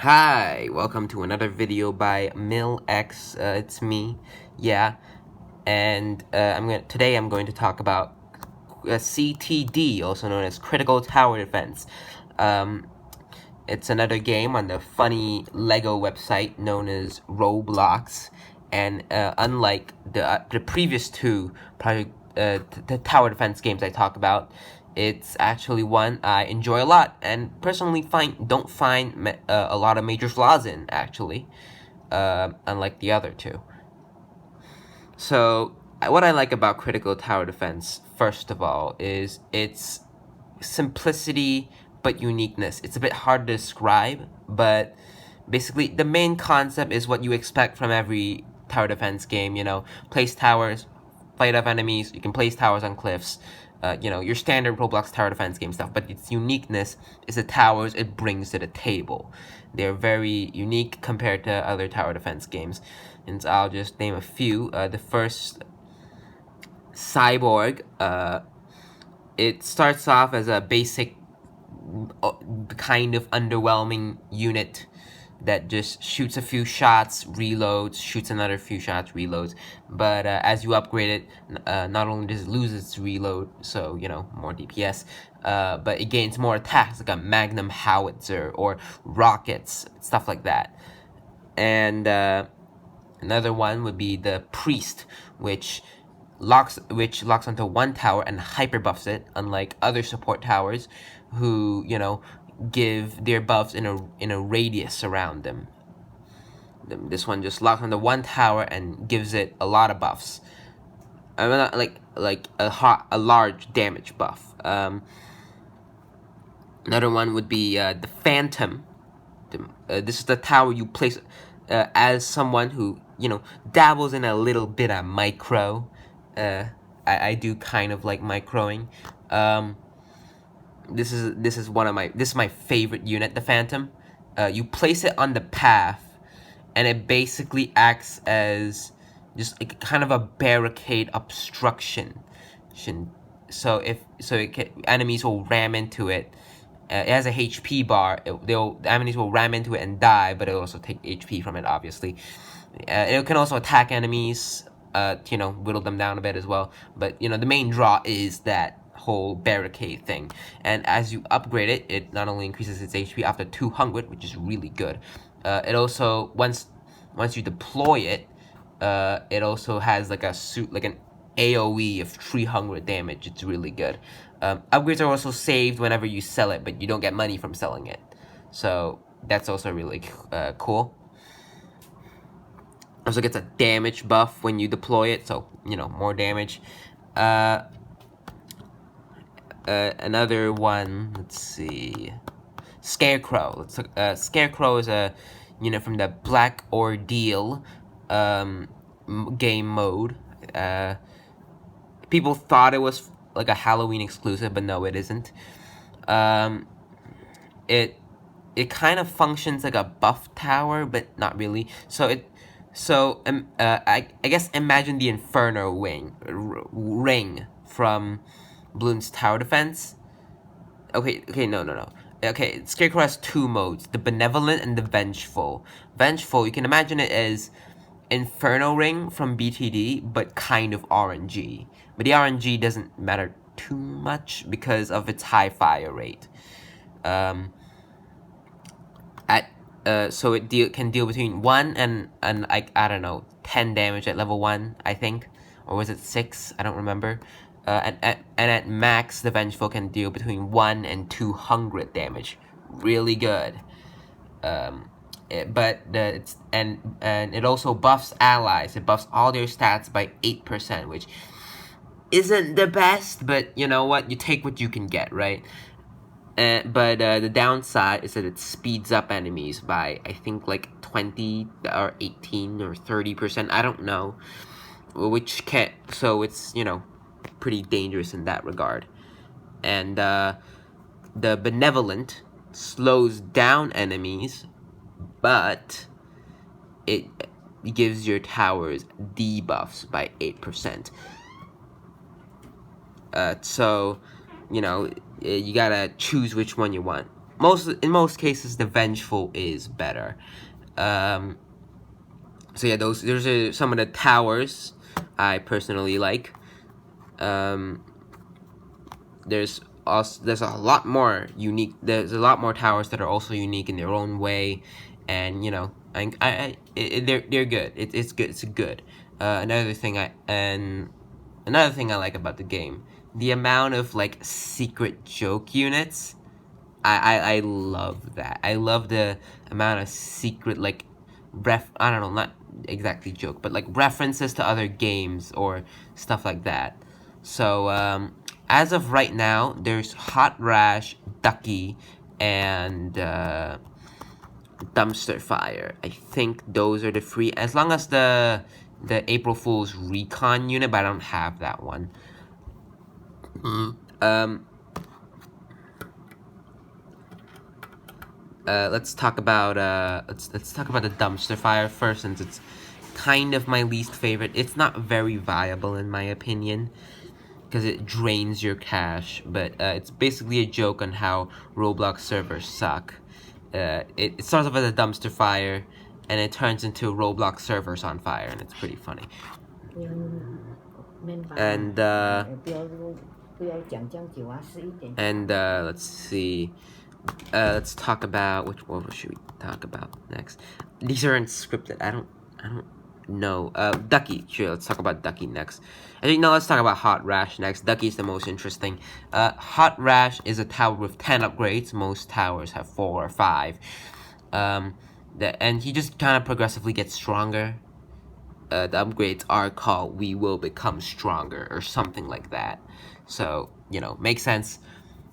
Hi, welcome to another video by MillX. It's me, yeah, and today I'm going to talk about CTD, also known as Critical Tower Defense. It's another game on the funny Lego website known as Roblox, and unlike the previous two the tower defense games I talk about, it's actually one I enjoy a lot, and personally don't find a lot of major flaws in, actually, unlike the other two. So, what I like about Critical Tower Defense, first of all, is its simplicity but uniqueness. It's a bit hard to describe, but basically the main concept is what you expect from every tower defense game. Place towers, fight off enemies. You can place towers on cliffs. Your standard Roblox tower defense game stuff. But its uniqueness is the towers it brings to the table. They're very unique compared to other tower defense games. And so I'll just name a few. The first, Cyborg. It starts off as a basic, kind of underwhelming unit that just shoots a few shots, reloads, shoots another few shots, reloads. But as you upgrade it, not only does it lose its reload, so, more DPS, but it gains more attacks, like a magnum howitzer or rockets, stuff like that. And another one would be the Priest, which locks onto one tower and hyper buffs it, unlike other support towers who, give their buffs in a radius around them. This one just locks onto one tower and gives it a lot of buffs. I mean, like a large damage buff. Another one would be the Phantom. This is the tower you place as someone who, dabbles in a little bit of micro. I do kind of like microing. This is my favorite unit, the Phantom. You place it on the path, and it basically acts as just kind of a barricade obstruction. So enemies will ram into it. It has a HP bar. The enemies will ram into it and die, but it'll also take HP from it, obviously. It can also attack enemies, whittle them down a bit as well. But, the main draw is that whole barricade thing. And as you upgrade it, it not only increases its HP after 200, which is really good. It also, once you deploy it, it also has like an AoE of 300 damage. It's really good. Upgrades are also saved whenever you sell it, but you don't get money from selling it. So that's also really cool. Also gets a damage buff when you deploy it, so, more damage. Another one, let's see. Scarecrow. Scarecrow is a unit from the Black Ordeal game mode. People thought it was like a Halloween exclusive, but no, it isn't. It kind of functions like a buff tower, but not really. I guess imagine the Inferno ring from Bloons Tower Defense. Okay, no. Okay, Scarecrow has two modes, the Benevolent and the Vengeful. Vengeful, you can imagine it as Inferno Ring from BTD, but kind of RNG. But the RNG doesn't matter too much because of its high fire rate. So it can deal between 1 and I don't know, 10 damage at level 1, I think. Or was it 6? I don't remember. And at max, the Vengeful can deal between 1 and 200 damage. Really good. It also buffs allies. It buffs all their stats by 8%, which isn't the best, but you know what? You take what you can get, right? But the downside is that it speeds up enemies by, I think, like 20 or 18 or 30%. I don't know. So it's, pretty dangerous in that regard. And the Benevolent slows down enemies, but it gives your towers debuffs by 8%. So, you gotta choose which one you want. in most cases, the vengeful is better. So yeah, those are some of the towers I personally like. There's a lot more unique. There's a lot more towers that are also unique in their own way, and you know, they're good. It's good. It's good. Another thing I like about the game, the amount of like secret joke units. I love that. I love the amount of secret like I don't know, not exactly joke, but like references to other games or stuff like that. So as of right now, there's Hot Rash, Ducky, and Dumpster Fire. I think those are the free. As long as the April Fool's Recon unit, but I don't have that one. Let's talk about let's talk about the Dumpster Fire first, since it's kind of my least favorite. It's not very viable in my opinion because it drains your cash, but it's basically a joke on how Roblox servers suck. It starts off as a dumpster fire, and it turns into Roblox servers on fire, and it's pretty funny. And let's see. Let's talk about what should we talk about next? These are unscripted. I don't know. Ducky. Sure, let's talk about Ducky next. I think no. Let's talk about Hot Rash next. Ducky is the most interesting. Hot Rash is a tower with 10 upgrades. Most towers have 4 or 5. And he just kind of progressively gets stronger. The upgrades are called "We Will Become Stronger" or something like that. So you know, makes sense.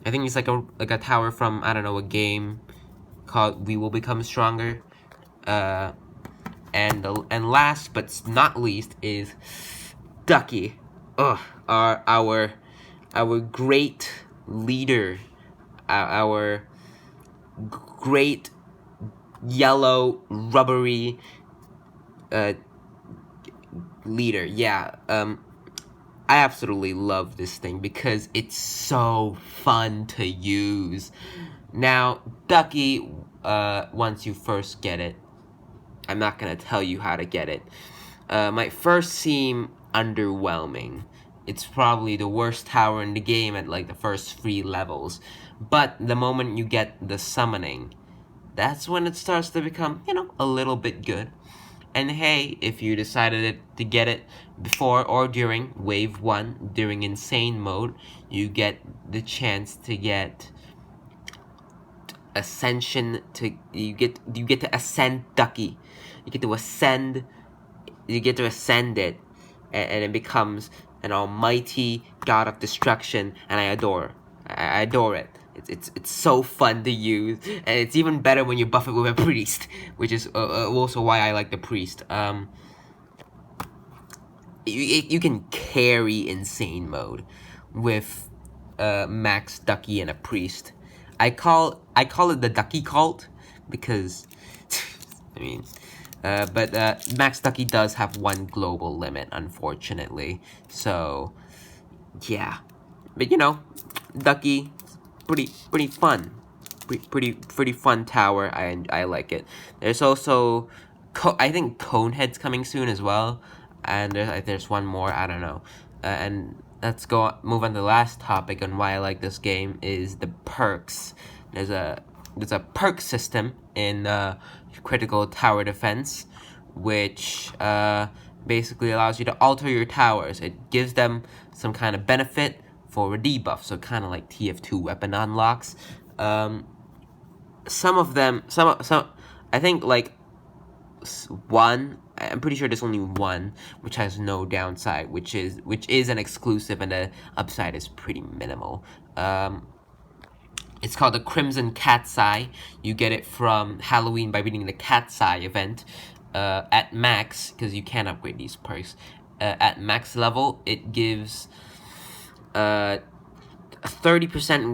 I think it's like a tower from, I don't know, a game called "We Will Become Stronger." And last but not least is Ducky. Our great leader, our great yellow rubbery leader. Yeah. I absolutely love this thing because it's so fun to use. Now, Ducky, once you first get it, I'm not gonna tell you how to get it. Might first seem underwhelming. It's probably the worst tower in the game at like the first 3 levels. But the moment you get the summoning, that's when it starts to become, you know, a little bit good. And hey, if you decided to get it before or during Wave 1, during Insane Mode, you get the chance to get Ascension you get to ascend Ducky. You get to ascend it, and it becomes an almighty god of destruction, and I adore it. It's so fun to use, and it's even better when you buff it with a priest, which is also why I like the priest. You can carry Insane Mode with Max, Ducky, and a priest. I call it the Ducky cult because I mean, but Max Ducky does have 1 global limit, unfortunately. So yeah, but you know, Ducky, pretty fun, pretty fun tower. I like it. There's also I think Conehead's coming soon as well, and there's one more, I don't know. And let's move on to the last topic on why I like this game is the perks. There's a perk system in critical tower defense, which basically allows you to alter your towers. It gives them some kind of benefit for a debuff, so kind of like TF2 weapon unlocks. Some of them, I think like one. I'm pretty sure there's only one which has no downside, which is an exclusive, and the upside is pretty minimal. It's called the Crimson Cat's Eye. You get it from Halloween by reading the Cat's Eye event. At max, because you can upgrade these perks. At max level, it gives 30%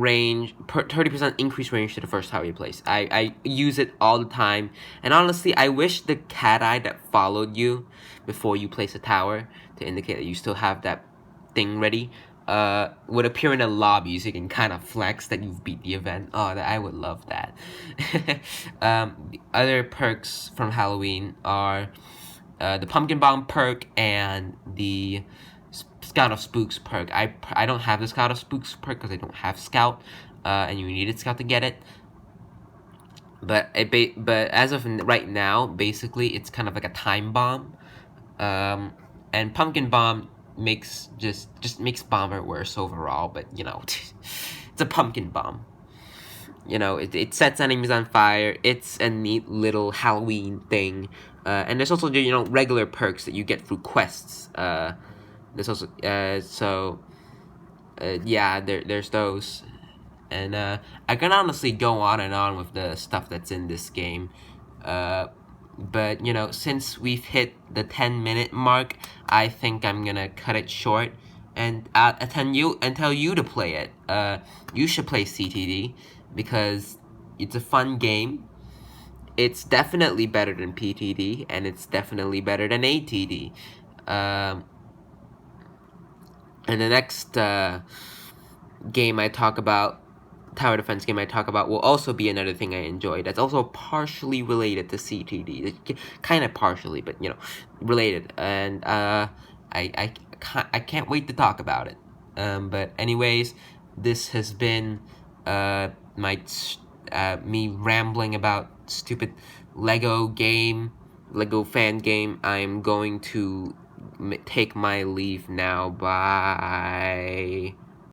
range, 30% increased range to the first tower you place. I use it all the time, and honestly, I wish the cat eye that followed you before you place a tower to indicate that you still have that thing ready would appear in a lobby, so you can kind of flex that you've beat the event. Oh, I would love that. The other perks from Halloween are the Pumpkin Bomb perk and the Scout of Spooks perk. I don't have the Scout of Spooks perk because I don't have Scout, and you needed Scout to get it. But as of right now, basically it's kind of like a time bomb, and Pumpkin Bomb just makes Bomber worse overall. But you know, it's a Pumpkin Bomb. You know, it sets enemies on fire. It's a neat little Halloween thing. And there's also the, regular perks that you get through quests. There's also yeah, there's those. And I can honestly go on and on with the stuff that's in this game. But since we've hit the 10-minute mark, I think I'm gonna cut it short and tell you to play it. You should play CTD because it's a fun game. It's definitely better than PTD, and it's definitely better than ATD. And the next game I talk about, tower defense game I talk about, will also be another thing I enjoy. That's also partially related to CTD, kind of partially, but related. And I can't wait to talk about it. But anyways, this has been me rambling about stupid Lego fan game. I'm going to take my leave now. Bye.